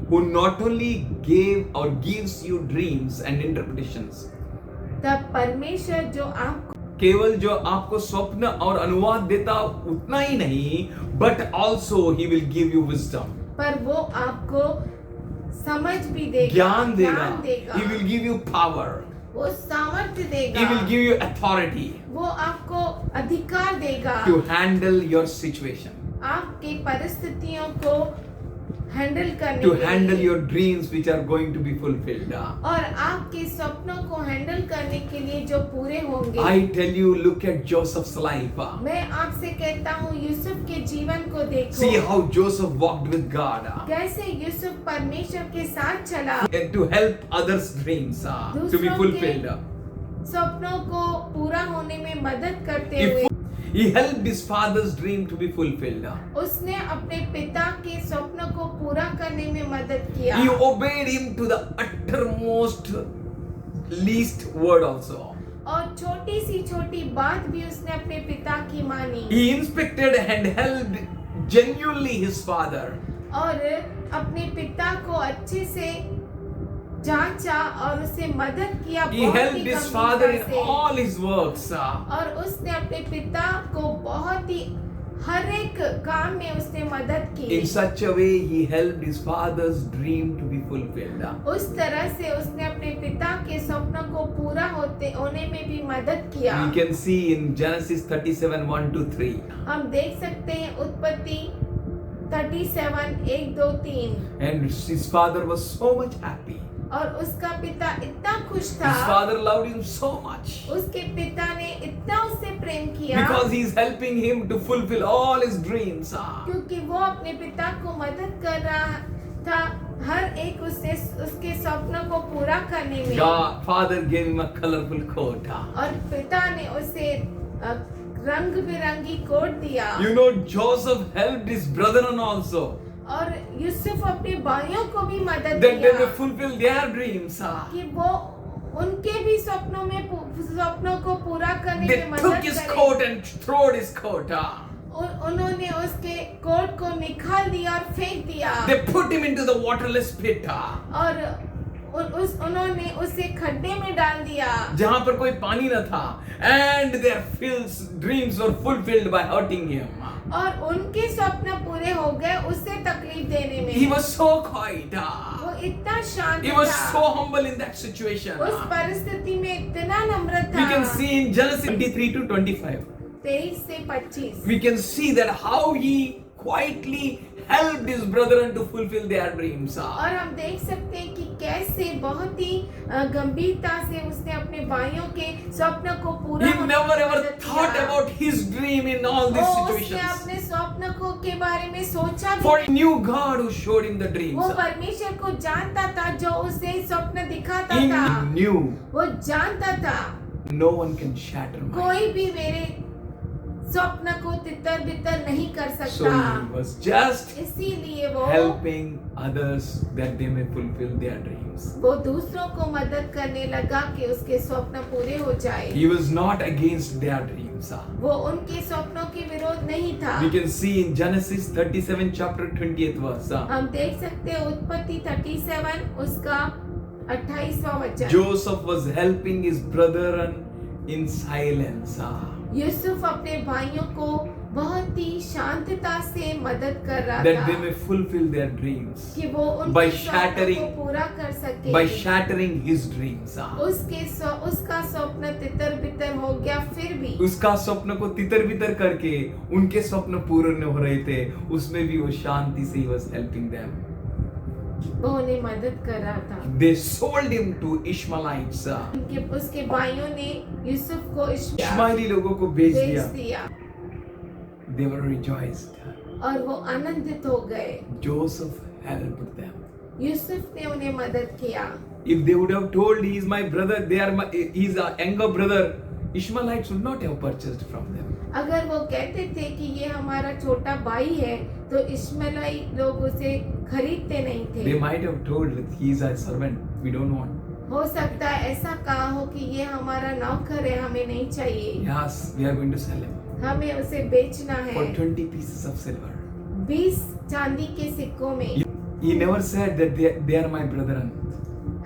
who not only gave or gives you dreams and interpretations, तब परमेश्वर जो आपको केवल जो आपको स्वप्न और अनुवाद देता उतना ही नहीं, but also he will give you wisdom. पर वो आपको समझ भी देगा, ज्ञान देगा. He will give you power. वो सामर्थ्य देगा, He will give you authority वो आपको अधिकार देगा to handle your situation, आपके परिस्थितियों को हैंडल करने to के handle लिए, your dreams which are going to be fulfilled. और आपके सपनों को हैंडल करने के लिए जो पूरे होंगे। I tell you, look at Joseph's life. मैं आपसे कहता हूँ यूसुफ के जीवन को देखो। See how Joseph walked with God कैसे यूसुफ परमेश्वर के साथ चला, and to help others' dreams to be दूसरों fulfilled. सपनों को पूरा होने में मदद करते हुए He helped his father's dream to be fulfilled. उसने अपने पिता के स्वप्न को पूरा करने में मदद किया। He obeyed him to the uttermost least word also. और छोटी सी छोटी बात भी उसने अपने पिता की मानी। He inspected and helped genuinely his father. और अपने पिता को अच्छे से जांचा और उसे मदद किया। He बहुत helped ही his गंभीरता father in से। all his works. और उसने अपने पिता को बहुत ही हर एक काम में उसने मदद की। In such a way, he helped his father's dream to be fulfilled. उस तरह से उसने अपने पिता के स्वप्न को पूरा होने में भी मदद किया। We can see in Genesis 37:1-3. हम देख सकते हैं उत्पत्ति 37 1 2 3। And his father was so much happy. और उसका पिता इतना खुश था, His father loved him so much उसके पिता ने इतना उससे प्रेम किया because he is helping him to fulfill all his dreams. क्योंकि वो अपने पिता को मदद कर रहा था हर एक उसके स्वप्नों को पूरा करने में। God, father gave him a colorful coat. और पिता ने उसे रंग बिरंगी कोट दिया। You know, Joseph helped his brethren also. और यूसुफ अपने भाइयों को भी मदद That they may दिया fulfill their dreams. कि वो उनके भी स्वप्नों को पूरा करने They में took मदद his करें। coat and threw his coat. उन्होंने उसके कोट को निकाल दिया और फेंक दिया They put him into the waterless pit. और उन्होंने उसे खड्डे में डाल दिया जहां पर कोई पानी न था. And their dreams were fulfilled by hurting him. और उनके स्वप्न पूरे हो गए उससे तकलीफ देने में। He was so quiet. वो इतना शांत He was था। so humble in that situation. उस परिस्थिति में इतना नम्र We था। can see in Genesis 23 to 25. 23 से 25 We can see that how he quietly helped his brethren to fulfill their dreams. और हम देख सकते हैं कि कैसे बहुत ही गंभीरता से उसने अपने भाइयों के स्वप्न को पूरा He होने never में ever मदद thought किया। about his dream in all these उसने situations. अपने स्वप्न को के बारे में सोचा भी For नहीं। he knew God who showed him the dreams. वो परमेश्वर को जानता था जो उसे स्वप्न दिखाता He था। knew वो जानता था no one can shatter my. कोई भी मेरे स्वप्न को तितर बितर नहीं कर So सकता। he was just इसीलिए वो helping others that they may fulfill their dreams. वो दूसरों को मदद करने लगा कि उसके स्वप्न पूरे हो जाए। He was not against their dreams. वो उनके स्वप्नों के विरोध नहीं था। We can see in Genesis 37 chapter 20th verse. हम देख सकते हैं उत्पत्ति 37 उसका 28वां वचन। Joseph was helping his brethren in silence. Yusuf अपने भाइयों को बहुत ही शांतता से मदद कर रहा That था they may fulfill their dreams. कि वो by उनके स्वप्नों shattering- को पूरा कर सके। By shattering his dreams. उसका स्वप्न तितर बितर हो गया फिर भी उसका स्वप्न को तितर बितर करके उनके स्वप्न पूर्ण हो रहे थे, उसमें भी वो शांति से he was helping them. वो उन्हें मदद कर रहा था। They sold him to Ishmaelites. उसके भाइयों ने यूसुफ को इश्माइली लोगों को बेच बेच दिया. दिया They were rejoiced. और वो आनंदित हो गए। Joseph helped them. यूसुफ ने उन्हें मदद किया। If they would have told he is my brother, he's a younger brother, Ishmaelites would not have purchased from them. अगर वो कहते थे कि ये हमारा छोटा भाई है तो इश्माएली लोग उसे खरीदते नहीं They थे। might have told that he is a servant, we don't want. हो सकता है ऐसा कहा हो कि ये हमारा नौकर है हमें नहीं चाहिए, Yes, we are going to sell him हमें उसे बेचना for है 20 pieces of silver. 20 चांदी के सिक्कों में। He never said that they are my brethren.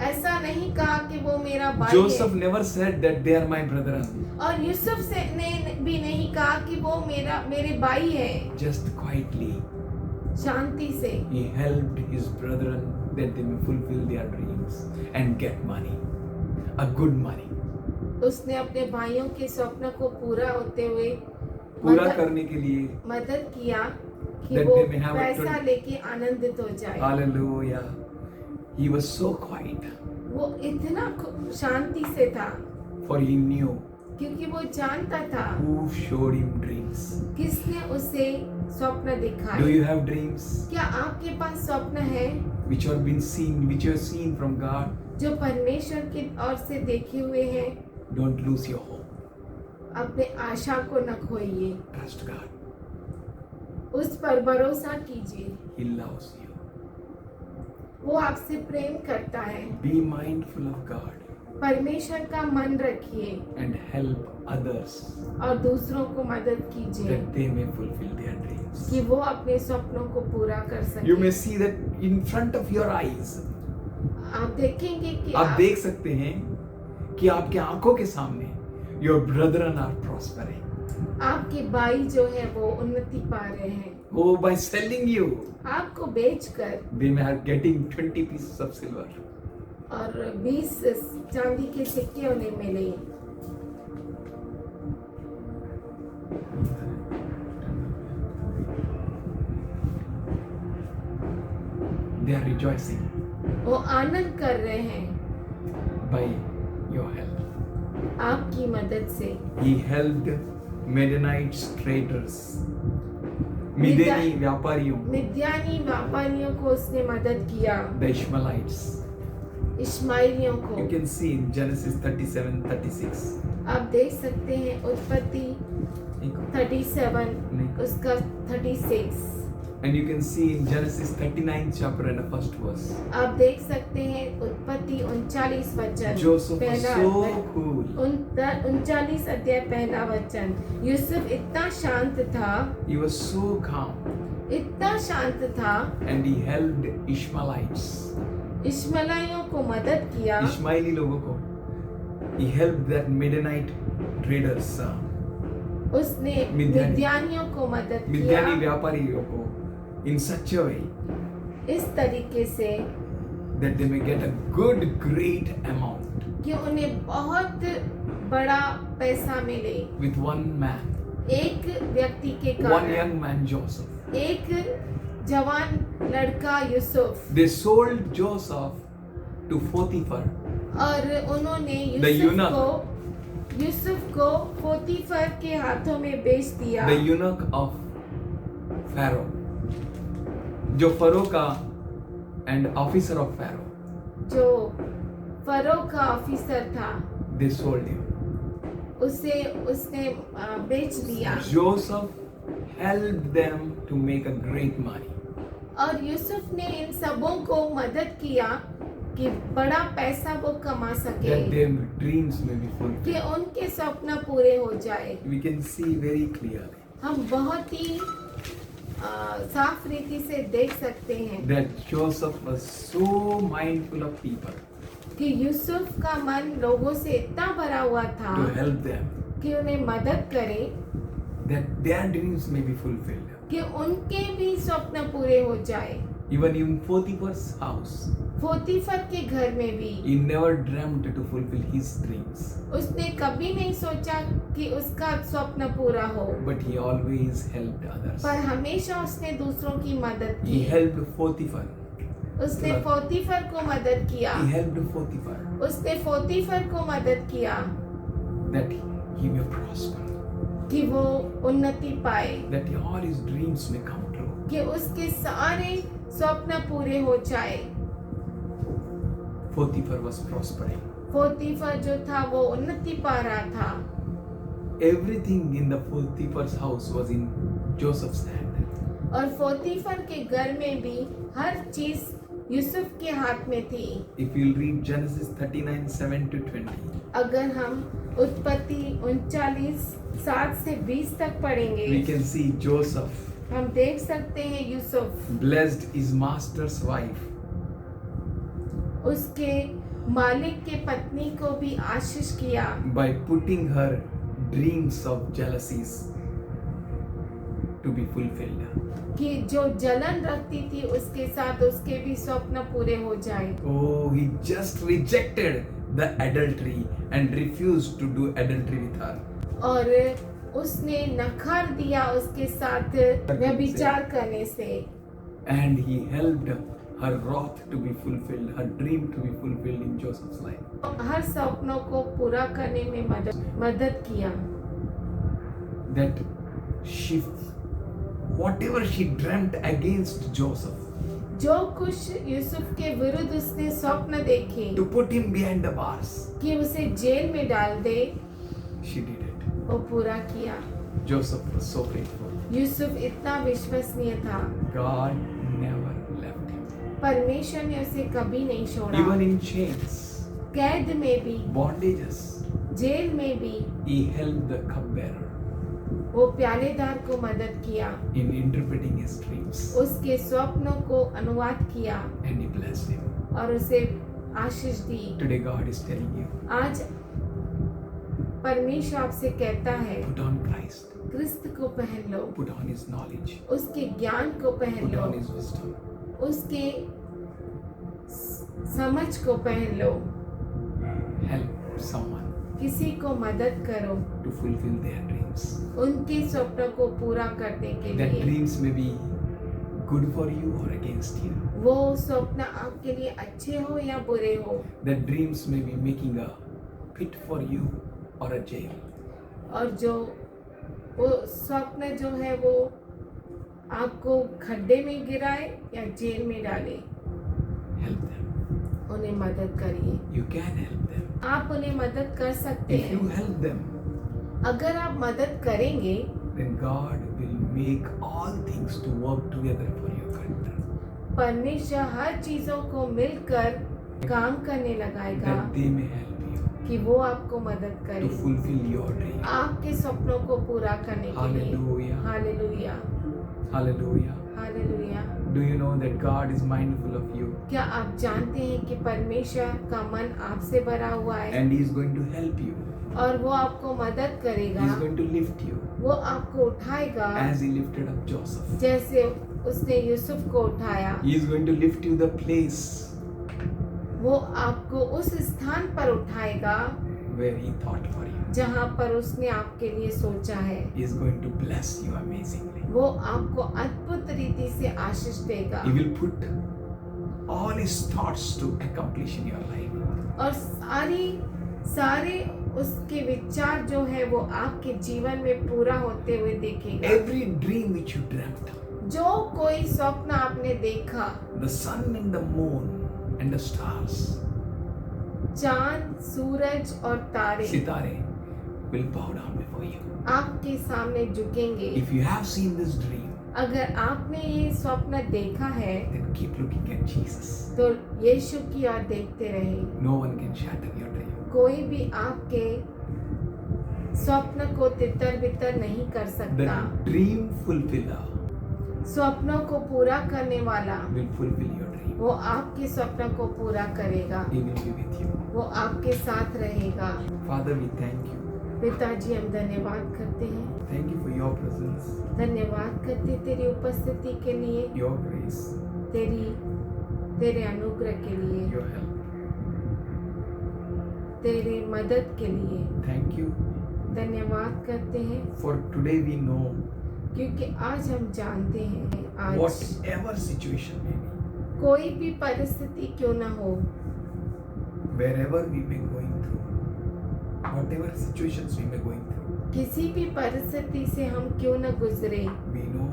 ऐसा नहीं कहा कि वो मेरा भाई Joseph है never said that they are my brethren. और यूसुफ से ने भी नहीं कहा कि वो मेरे भाई है। Just quietly, शांति से he helped his brethren that they may fulfill their dreams and get money, a good money. उसने अपने भाइयों के स्वप्न को पूरा होते हुए पूरा मदद- करने के लिए मदद किया कि That वो they may have a पैसा turn. लेके आनंदित हो जाए। Hallelujah. He was so quiet, वो इतना शांति से था for he knew क्योंकि वो जानता था who showed him dreams. किसने उसे स्वप्न Do दिखाए। you have dreams क्या आपके पास स्वप्न है which have been seen, which you have seen from God? जो परमेश्वर की ओर से देखे हुए हैं? Don't lose your hope. अपने आशा को न खोइए, Trust God. उस पर भरोसा कीजिए। He loves you. वो आपसे प्रेम करता है। Be mindful of God परमेश्वर का मन रखिए and help others और दूसरों को मदद कीजिए that they may fulfill their dreams. कि वो अपने सपनों को पूरा कर You may सके। see that in front of your eyes. आप देखेंगे कि आप देख सकते हैं कि आपके आंखों के सामने your brethren are prospering. आपके भाई जो है वो उन्नति पा रहे हैं। Oh, by selling you, आपको बेचकर they may are getting 20 pieces of silver. और 20 चांदी के सिक्के उन्हें मिले। They are rejoicing वो आनंद कर रहे हैं by your help. आपकी मदद से। He helped Midianites traders. मिदेनी व्यापारियों, मिद्यानी व्यापारियों को उसने मदद किया, the Ishmaelites. इश्माइलियों You को। can see in Genesis 37-36. आप देख सकते हैं उत्पत्ति 37 उसका 36। And you can see in Genesis 39th chapter and the first verse. आप देख सकते हैं उत्पत्ति 39 वचन Joseph was पहला so cool. 39 अध्याय पहला वचन। यूसुफ इतना शांत था, He was so calm. इतना शांत था, And he helped Ishmaelites. इश्माइलियों को मदद किया, इश्माइली लोगों को. He helped that Midianite traders. उसने मिद्यानी। मिद्यानियों को मदद मिद्यानी किया व्यापारियों को. In such a way इस तरीके से that they may get a good, great amount कि उन्हें बहुत बड़ा पैसा मिले। with one man, एक व्यक्ति के one कारण young man, Joseph. एक जवान लड़का Yusuf, They sold Joseph to Potiphar, और उन्होंने The यूसुफ को पोतीफर के हाथों में बेच दिया। the eunuch of Pharaoh, जो फरो का and officer of Pharaoh. जो फरो का ऑफिसर था, They sold him. उसने बेच दिया। Joseph helped them to make a great money. और यूसुफ ने इन सबों को मदद किया कि बड़ा पैसा वो कमा That सके, their dreams may be कि fulfilled. उनके सपना पूरे हो जाए। We can see very clearly हम बहुत ही साफ रीति से देख सकते हैं that Joseph was so mindful of people कि यूसुफ का मन लोगों से इतना भरा हुआ था to help them कि उन्हें मदद करे, that their dreams may be fulfilled. कि उनके भी स्वप्न पूरे हो जाए। Even in Potiphar's house, पोतीफर के घर में भी he never dreamt to fulfill his dreams, उसने कभी नहीं सोचा कि उसका स्वप्न पूरा हो, but he always helped others. पर हमेशा उसने दूसरों की मदद He की। helped Potiphar. उसने पोतीफर को मदद किया, He helped Potiphar उसने पोतीफर को मदद किया that he may prosper, कि वो उन्नति पाए, that all his dreams may come true. कि उसके सारे स्वप्न पूरे हो जाए। Potiphar was prospering. पोतीफर जो था वो उन्नति पा रहा था। Everything in the Potiphar's house was in Joseph's hand. और पोतीफर के घर में भी हर चीज यूसुफ के हाथ में थी। If you'll read Genesis 39:7-20, अगर हम उत्पत्ति 39:7 से 20 तक पढ़ेंगे, we can see Joseph हम देख सकते हैं Yusuf blessed his master's wife उसके मालिक के पत्नी को भी आशीष किया by putting her dreams of jealousies to be fulfilled. कि जो जलन रखती थी उसके साथ उसके भी स्वप्न पूरे हो जाए। Oh, he just rejected the adultery and refused to do adultery with her. और उसने नकार दिया उसके साथ व्यभिचार करने से। And he helped her wrath to be fulfilled, her dream to be fulfilled in Joseph's life. हर सपनों को पूरा करने में मदद किया। That she, whatever she dreamt against Joseph, जो कुछ यूसुफ के विरुद्ध उसने स्वप्न देखे to put him behind the bars, कि उसे जेल में डाल दे, she did it. वो पूरा किया। Joseph was so faithful. Yusuf इतना विश्वसनीय था, God never left him. परमेश्वर ने उसे कभी नहीं छोड़ा। Even in chains, कैद में भी, bondages, जेल में भी he helped the cupbearer वो प्यालेदार को मदद किया, in interpreting his dreams, उसके स्वप्नों को अनुवाद किया and he blessed him. और उसे आशीष दी। Today God is telling you, आज परमेश्वर आपसे कहता है, put on Christ, क्रिस्त को पहन लो, put on his knowledge, उसके ज्ञान को पहन put low, on his wisdom, उसके समझ को पहन लो, help someone किसी को मदद करो to fulfill their dreams. उनके स्वप्नों को पूरा करने के That लिए। dreams may be good for you or against you. वो स्वप्न आपके लिए अच्छे हो या बुरे हो, That dreams may be making a pit for you or a jail. और जो वो स्वप्न जो है वो आपको खड्डे में गिराए या जेल में डाले, Help them. उन्हें मदद करिए। You can help them. आप उन्हें मदद कर सकते If you हैं। help them, अगर आप मदद करेंगे then God will make all things to work together for your good. परमेश्वर हर चीजों को मिलकर काम करने लगाएगा That they may help you कि वो आपको मदद to करे fulfill your dream. आपके सपनों को पूरा करने के लिए। Hallelujah. Hallelujah, Hallelujah. Hallelujah. Do you know that God is mindful of you क्या आप जानते हैं कि परमेश्वर का मन आपसे भरा हुआ है and He is going to help you? और वो आपको मदद He करेगा, is going to lift you वो आपको उठाएगा as He lifted up Joseph. जैसे उसने यूसुफ को उठाया। He is going to lift you the place वो आपको उस स्थान पर उठाएगा where He thought for you. जहाँ पर उसने आपके लिए सोचा है। He is going to bless you amazingly. वो आपको अद्भुत रीति से आशीष देगा He will put all His thoughts to accomplish in your life. और सारे उसके विचार जो है वो आपके जीवन में पूरा होते हुए देखेगा। Every dream which you dreamt, जो कोई स्वप्न आपने देखा, the sun and the moon and the stars, चांद, सूरज और तारे Sitare, will bow down before you. आपके सामने झुकेंगे। If you have seen this dream, अगर आपने ये स्वप्न देखा है then keep looking at Jesus. तो यीशु की ओर देखते रहे। No one can shatter your dream. कोई भी आपके स्वप्न को तितर बितर नहीं कर The सकता। dream fulfiller स्वप्नों को पूरा करने वाला will fulfill your dream. वो आपके स्वप्न को पूरा करेगा, He will be with you. वो आपके साथ रहेगा। Father, we thank you. पिताजी, हम धन्यवाद करते हैं, Thank you for your presence, धन्यवाद करते तेरी उपस्थिति के लिए, your grace, तेरे अनुग्रह के लिए, your help. तेरे मदद के लिए Thank you धन्यवाद करते हैं, for today we know क्योंकि आज हम जानते हैं, आज whatever situation may be, कोई भी परिस्थिति क्यों ना हो, wherever we may going through, whatever situations we may going through, किसी भी परिस्थिति से हम क्यों न गुजरे, we know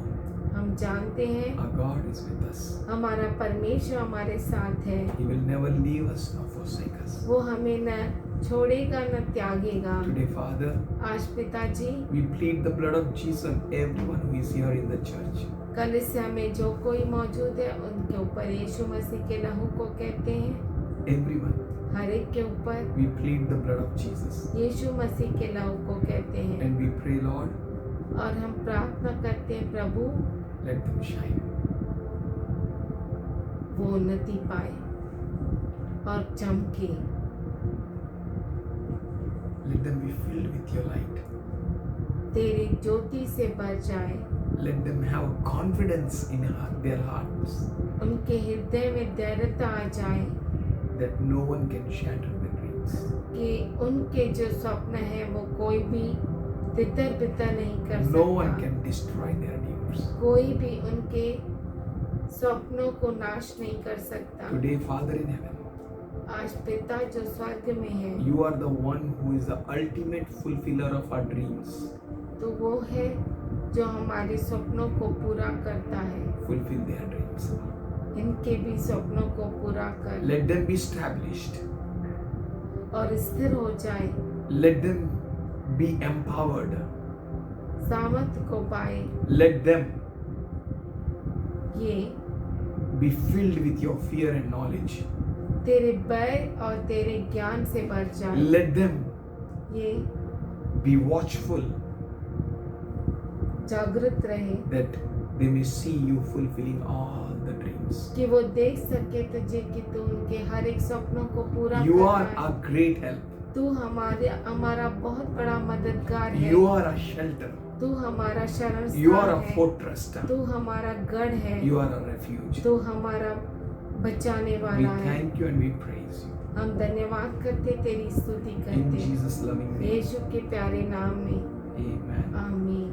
हम जानते हैं our God is with us. हमारा परमेश्वर हमारे साथ है। He will never leave us nor forsake us. वो हमें न छोड़ेगा न त्यागेगा। Today, Father, आज पिताजी, we plead the blood of Jesus on everyone who is here in the church. कलीसिया में जो कोई मौजूद है उनके ऊपर यीशु मसीह के लहू को कहते हैं, Everyone, हर एक के ऊपर we plead the blood of Jesus. यीशु मसीह के लहू को कहते हैं। And we pray, Lord, और हम प्रार्थना करते हैं, प्रभु let them shine. वो उन्नति पाए और चमके, Let them be filled with your light. तेरी ज्योति से भर जाए, Let them have confidence in their hearts उनके हृदय में धैर्यता आ जाए that no one can shatter their dreams. कि उनके जो स्वप्न है वो कोई भी तितर बितर नहीं कर No one सकता, can destroy their dreams. कोई भी उनके स्वप्नों को नाश नहीं कर सकता। Today, Father in heaven, आज पिता जो स्वर्ग में है, you are the one who is the ultimate fulfiller of our dreams. तो वो है जो हमारे स्वप्नों को पूरा करता है। Fulfill their dreams. इनके भी स्वप्नों को पूरा कर Let them be established. और स्थिर हो जाए, Let them be empowered. सामर्थ को पाए, Let them ये be filled with your fear and knowledge. तेरे भय और तेरे ज्ञान से भर जाए, Let them ये be watchful जागृत रहे that they may see you fulfilling all the dreams. कि वो देख सके तुझे कि तू उनके हर एक सपनों को पूरा You कर are रहा है। a great help. तू हमारा बहुत बड़ा मददगार है, You are a shelter. तू हमारा शरण You are स्थान a है, fortress. तू हमारा गढ़ है, You are a refuge. तू हमारा बचाने We वाला है। thank you and we praise you. हम धन्यवाद करते, तेरी स्तुति In करते हैं Jesus' loving name. यीशु के प्यारे नाम में। Amen. आमीन।